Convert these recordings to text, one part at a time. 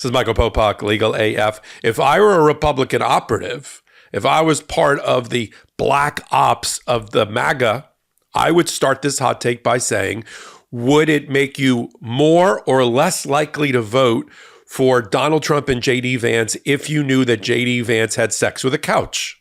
This is Michael Popok, Legal AF. If I were a Republican operative, if I was part of the black ops of the MAGA, I would start this hot take by saying, would it make you more or less likely to vote for Donald Trump and JD Vance if you knew that JD Vance had sex with a couch?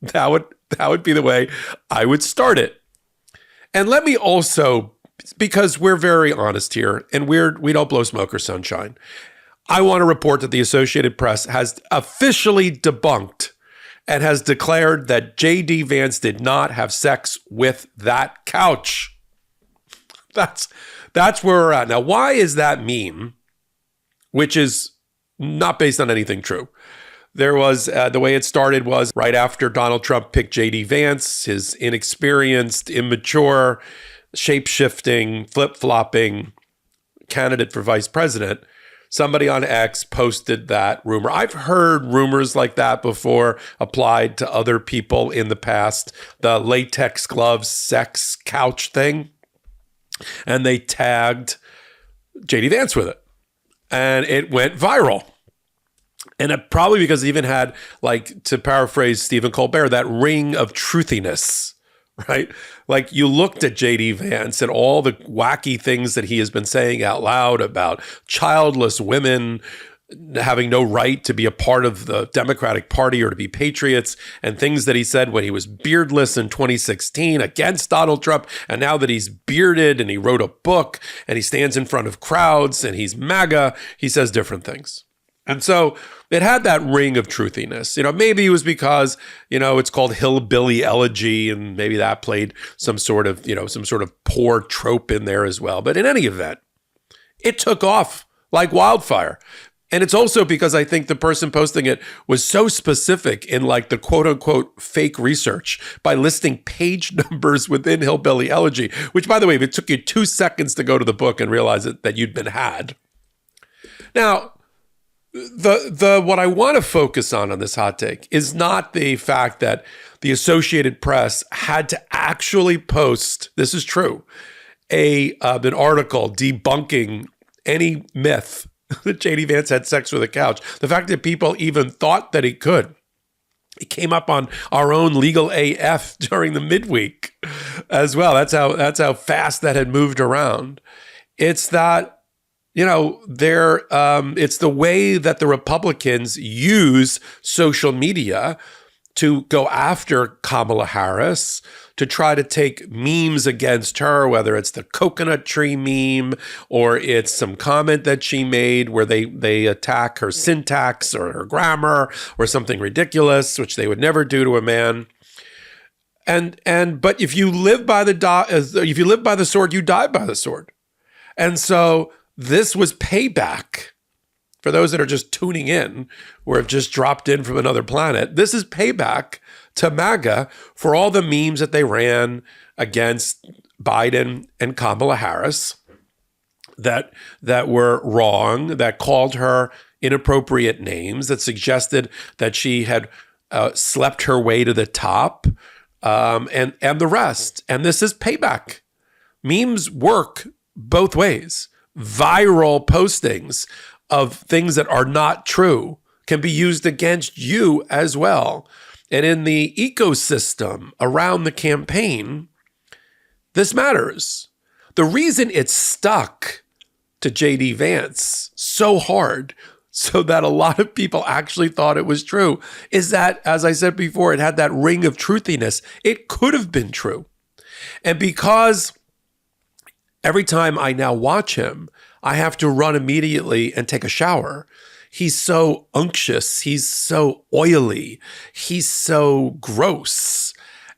That would be the way I would start it. And let me also, because we're very honest here and we don't blow smoke or sunshine, I want to report that the Associated Press has officially debunked and has declared that JD Vance did not have sex with that couch. That's where we're at. Now, why is that meme, which is not based on anything true? There was, the way it started was right after Donald Trump picked JD Vance, his inexperienced, immature, shape-shifting, flip-flopping candidate for vice president. Somebody on X posted that rumor. I've heard rumors like that before applied to other people in the past. The latex gloves sex couch thing. And they tagged JD Vance with it. And it went viral. And it probably because it even had, like, to paraphrase Stephen Colbert, that ring of truthiness, right? Like, you looked at JD Vance and all the wacky things that he has been saying out loud about childless women having no right to be a part of the Democratic Party or to be patriots, and things that he said when he was beardless in 2016 against Donald Trump, and now that he's bearded and he wrote a book and he stands in front of crowds and he's MAGA, he says different things. And so it had that ring of truthiness. You know, maybe it was because, you know, it's called hillbilly elegy, and maybe that played some sort of poor trope in there as well. But in any event, it took off like wildfire. And it's also because I think the person posting it was so specific in, like, the quote unquote fake research by listing page numbers within Hillbilly Elegy, which, by the way, if it took you 2 seconds to go to the book and realize that you'd been had. Now, what I want to focus on this hot take is not the fact that the Associated Press had to actually post, this is true, an article debunking any myth that JD Vance had sex with a couch. The fact that people even thought that he could. It came up on our own Legal AF during the midweek as well. That's how fast that had moved around. It's that, you know, it's the way that the Republicans use social media to go after Kamala Harris, to try to take memes against her, whether it's the coconut tree meme or it's some comment that she made where they attack her syntax or her grammar or something ridiculous, which they would never do to a man. But if you live by the sword, you die by the sword. And so this was payback. For those that are just tuning in or have just dropped in from another planet, this is payback to MAGA for all the memes that they ran against Biden and Kamala Harris that were wrong, that called her inappropriate names, that suggested that she had slept her way to the top, and the rest. And this is payback. Memes work both ways. Viral postings of things that are not true can be used against you as well. And in the ecosystem around the campaign, this matters. The reason it stuck to JD Vance so hard, so that a lot of people actually thought it was true, is that, as I said before, it had that ring of truthiness. It could have been true. And because every time I now watch him, I have to run immediately and take a shower. He's so unctuous. He's so oily. He's so gross,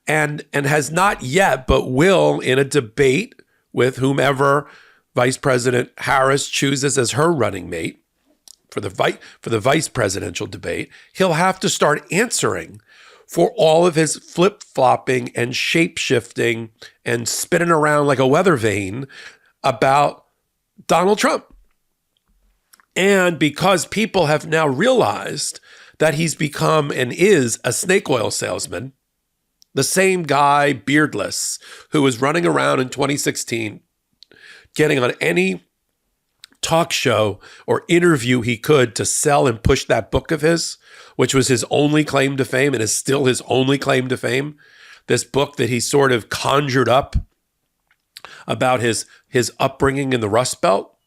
and has not yet, but will in a debate with whomever Vice President Harris chooses as her running mate for the vice presidential debate. He'll have to start answering for all of his flip-flopping and shape-shifting and spinning around like a weather vane about Donald Trump. And because people have now realized that he's become and is a snake oil salesman, the same guy, beardless, who was running around in 2016, getting on any talk show or interview he could to sell and push that book of his, which was his only claim to fame and is still his only claim to fame. This book that he sort of conjured up about his upbringing in the Rust Belt.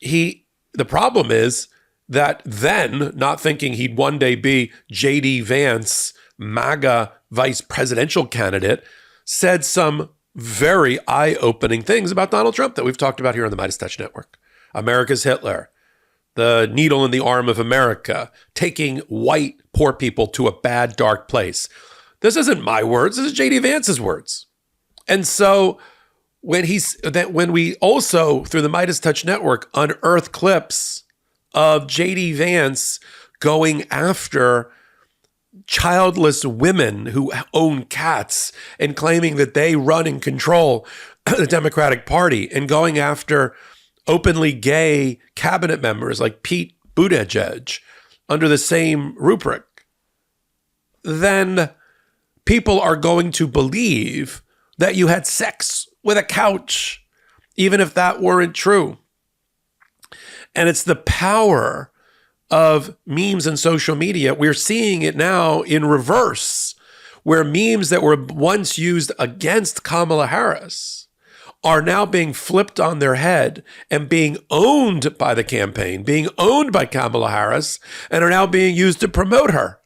The problem is that then, not thinking he'd one day be JD Vance, MAGA vice presidential candidate, said some very eye-opening things about Donald Trump that we've talked about here on the MeidasTouch Network. America's Hitler, the needle in the arm of America, taking white poor people to a bad, dark place. This isn't my words. This is JD Vance's words. And so when we also, through the MeidasTouch Network, unearth clips of JD Vance going after childless women who own cats and claiming that they run and control the Democratic Party, and going after openly gay cabinet members like Pete Buttigieg under the same rubric, then people are going to believe that you had sex with a couch, even if that weren't true. And it's the power of memes and social media. We're seeing it now in reverse, where memes that were once used against Kamala Harris are now being flipped on their head and being owned by the campaign, being owned by Kamala Harris, and are now being used to promote her.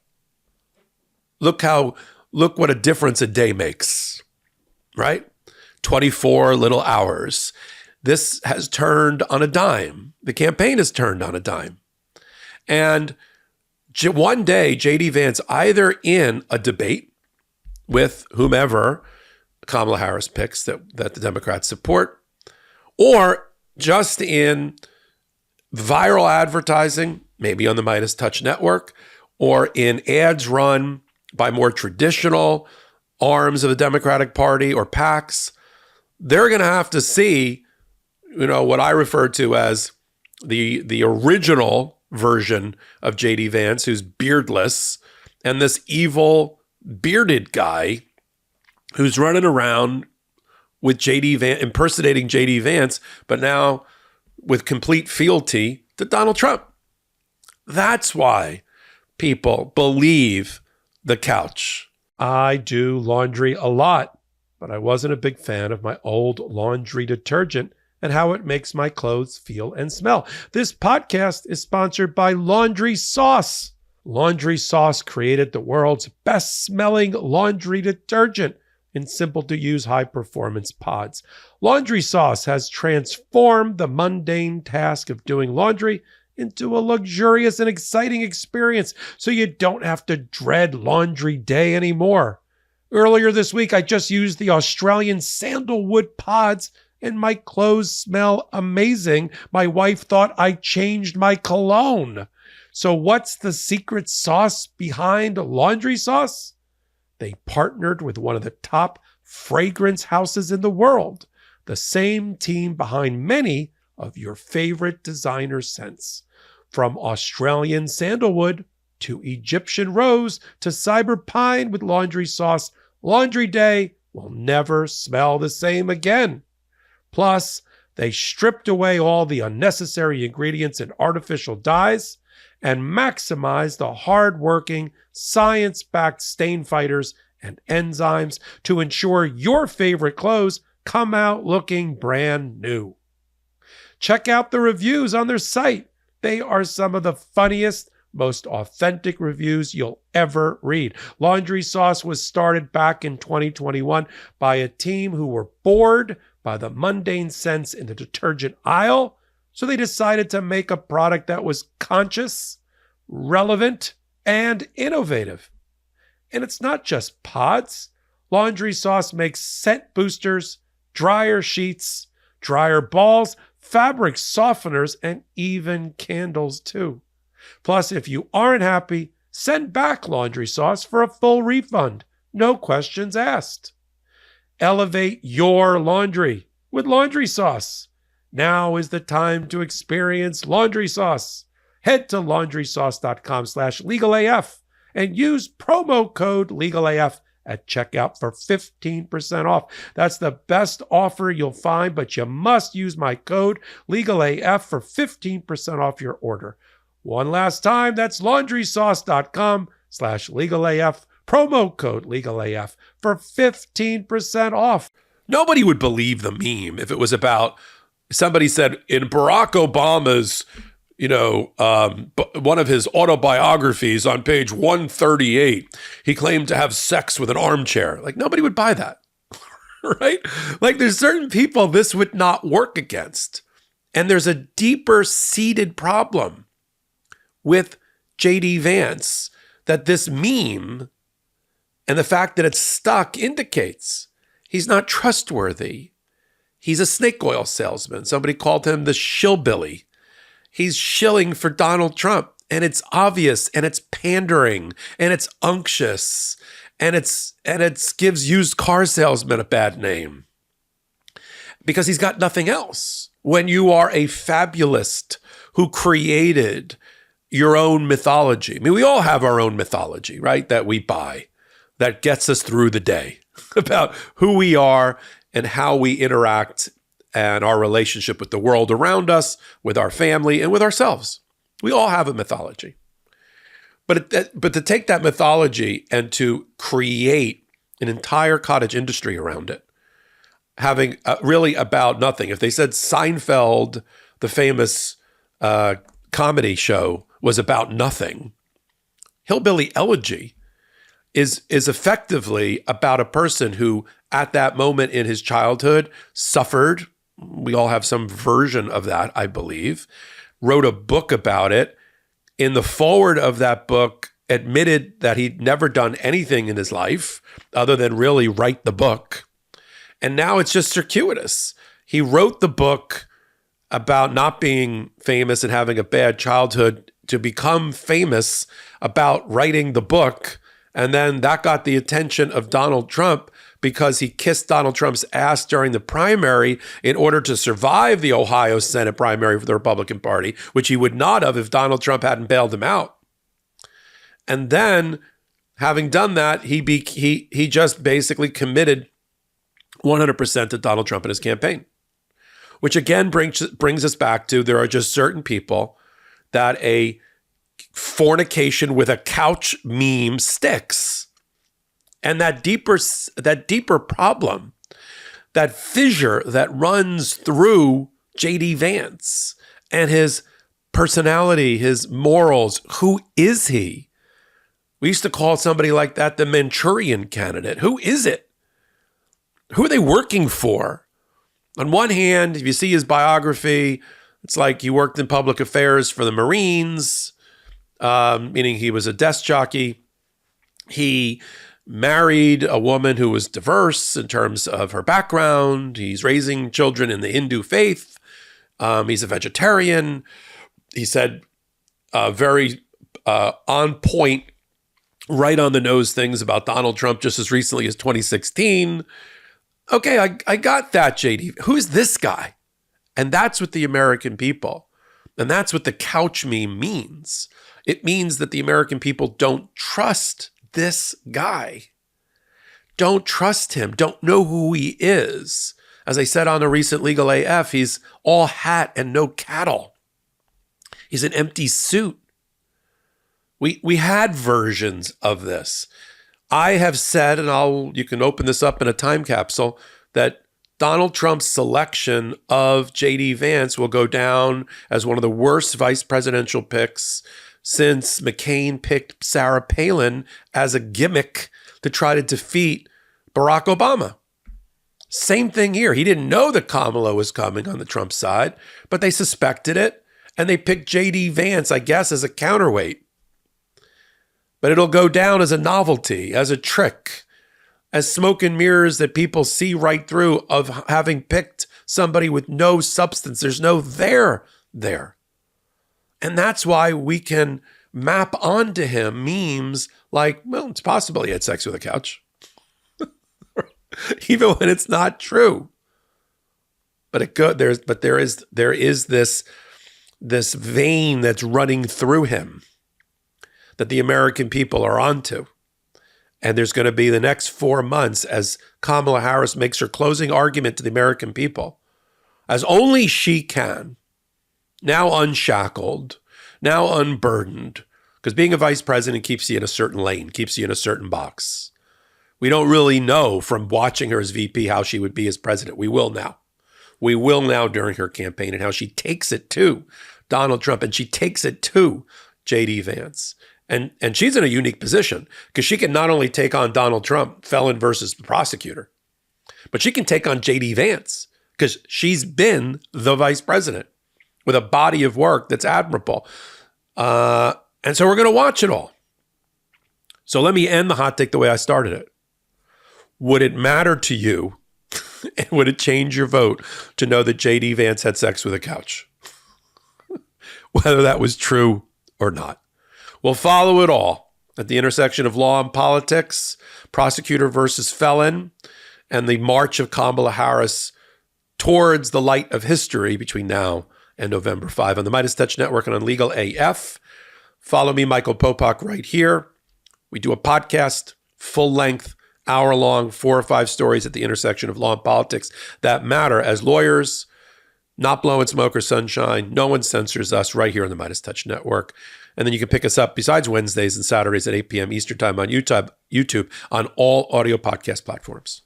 Look what a difference a day makes, right? 24 little hours. This has turned on a dime. The campaign has turned on a dime. And one day, JD Vance, either in a debate with whomever Kamala Harris picks that the Democrats support, or just in viral advertising, maybe on the MeidasTouch Network, or in ads run by more traditional arms of the Democratic Party or PACs, they're going to have to see, what I refer to as the original version of JD Vance, who's beardless, and this evil bearded guy who's running around with JD Vance, impersonating JD Vance, but now with complete fealty to Donald Trump. That's why people believe the couch. I do laundry a lot, but I wasn't a big fan of my old laundry detergent and how it makes my clothes feel and smell. This podcast is sponsored by Laundry Sauce. Laundry Sauce created the world's best-smelling laundry detergent in simple-to-use, high-performance pods. Laundry Sauce has transformed the mundane task of doing laundry into a luxurious and exciting experience, so you don't have to dread laundry day anymore. Earlier this week, I just used the Australian sandalwood pods, and my clothes smell amazing. My wife thought I changed my cologne. So what's the secret sauce behind Laundry Sauce? They partnered with one of the top fragrance houses in the world, the same team behind many of your favorite designer scents. From Australian sandalwood to Egyptian rose to cyber pine, with Laundry Sauce, laundry day will never smell the same again. Plus, they stripped away all the unnecessary ingredients and artificial dyes and maximized the hard-working, science-backed stain fighters and enzymes to ensure your favorite clothes come out looking brand new. Check out the reviews on their site. They are some of the funniest, most authentic reviews you'll ever read. Laundry Sauce was started back in 2021 by a team who were bored by the mundane scents in the detergent aisle, so they decided to make a product that was conscious, relevant, and innovative. And it's not just pods. Laundry Sauce makes scent boosters, dryer sheets, dryer balls, fabric softeners, and even candles too. Plus, if you aren't happy, send back Laundry Sauce for a full refund. No questions asked. Elevate your laundry with Laundry Sauce. Now is the time to experience Laundry Sauce. Head to laundrysauce.com/legalaf and use promo code LegalAF at checkout for 15% off. That's the best offer you'll find, but you must use my code LegalAF for 15% off your order. One last time, that's laundrysauce.com/LegalAF, promo code LegalAF for 15% off. Nobody would believe the meme if it was about somebody said in Barack Obama's, one of his autobiographies on page 138, he claimed to have sex with an armchair. Like, nobody would buy that, right? Like, there's certain people this would not work against. And there's a deeper seated problem with JD Vance that this meme and the fact that it's stuck indicates he's not trustworthy. He's a snake oil salesman. Somebody called him the shillbilly. He's shilling for Donald Trump, and it's obvious, and it's pandering, and it's unctuous, and it gives used car salesmen a bad name because he's got nothing else. When you are a fabulist who created your own mythology, I mean, we all have our own mythology, right? That we buy, that gets us through the day about who we are and how we interact and our relationship with the world around us, with our family, and with ourselves. We all have a mythology. But to take that mythology and to create an entire cottage industry around it, having really about nothing. If they said Seinfeld, the famous comedy show, was about nothing, Hillbilly Elegy is effectively about a person who, at that moment in his childhood, suffered. We all have some version of that, I believe. Wrote a book about it. In the foreword of that book, admitted that he'd never done anything in his life other than really write the book. And now it's just circuitous. He wrote the book about not being famous and having a bad childhood to become famous about writing the book. And then that got the attention of Donald Trump because he kissed Donald Trump's ass during the primary in order to survive the Ohio Senate primary for the Republican Party, which he would not have if Donald Trump hadn't bailed him out. And then, having done that, he just basically committed 100% to Donald Trump and his campaign, which again brings us back to there are just certain people that a fornication with a couch meme sticks. And that deeper problem, that fissure that runs through JD Vance and his personality, his morals, who is he? We used to call somebody like that the Manchurian candidate. Who is it? Who are they working for? On one hand, if you see his biography, it's like he worked in public affairs for the Marines, meaning he was a desk jockey. He married a woman who was diverse in terms of her background. He's raising children in the Hindu faith. He's a vegetarian. He said very on point, right on the nose things about Donald Trump just as recently as 2016. Okay, I got that, JD. Who's this guy? And that's what the American people, and that's what the couch meme means. It means that the American people don't trust this guy. Don't trust him. Don't know who he is. As I said on a recent Legal AF, he's all hat and no cattle. He's an empty suit. We had versions of this. I have said, and you can open this up in a time capsule, that Donald Trump's selection of JD Vance will go down as one of the worst vice presidential picks since McCain picked Sarah Palin as a gimmick to try to defeat Barack Obama. Same thing here. He didn't know that Kamala was coming on the Trump side, but they suspected it, and they picked JD Vance, I guess, as a counterweight. But it'll go down as a novelty, as a trick, as smoke and mirrors that people see right through of having picked somebody with no substance. There's no there. And that's why we can map onto him memes like, well, it's possible he had sex with a couch. Even when it's not true. But there is this vein that's running through him that the American people are onto. And there's going to be the next 4 months as Kamala Harris makes her closing argument to the American people, as only she can, now unshackled, now unburdened, because being a vice president keeps you in a certain lane, keeps you in a certain box. We don't really know from watching her as VP how she would be as president. We will now. We will now during her campaign, and how she takes it to Donald Trump, and she takes it to JD Vance. And she's in a unique position because she can not only take on Donald Trump, felon versus prosecutor, but she can take on JD Vance because she's been the vice president with a body of work that's admirable. And so we're going to watch it all. So let me end the hot take the way I started it. Would it matter to you, and would it change your vote to know that JD Vance had sex with a couch? Whether that was true or not. We'll follow it all at the intersection of law and politics, prosecutor versus felon, and the march of Kamala Harris towards the light of history between now and November 5 on the MeidasTouch Network and on Legal AF. Follow me, Michael Popok, right here. We do a podcast, full length, hour-long, 4 or 5 stories at the intersection of law and politics that matter as lawyers, not blowing smoke or sunshine. No one censors us right here on the MeidasTouch Network. And then you can pick us up besides Wednesdays and Saturdays at 8 p.m. Eastern Time on YouTube on all audio podcast platforms.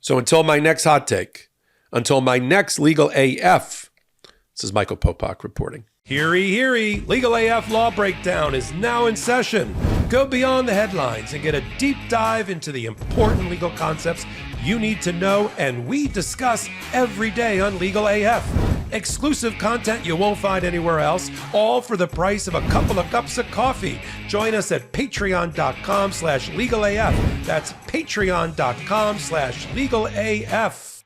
So until my next hot take, until my next Legal AF, this is Michael Popok reporting. Heary, heary, Legal AF Law Breakdown is now in session. Go beyond the headlines and get a deep dive into the important legal concepts you need to know, and we discuss every day on Legal AF. Exclusive content you won't find anywhere else, all for the price of a couple of cups of coffee. Join us at patreon.com/legalaf. That's patreon.com/legalaf.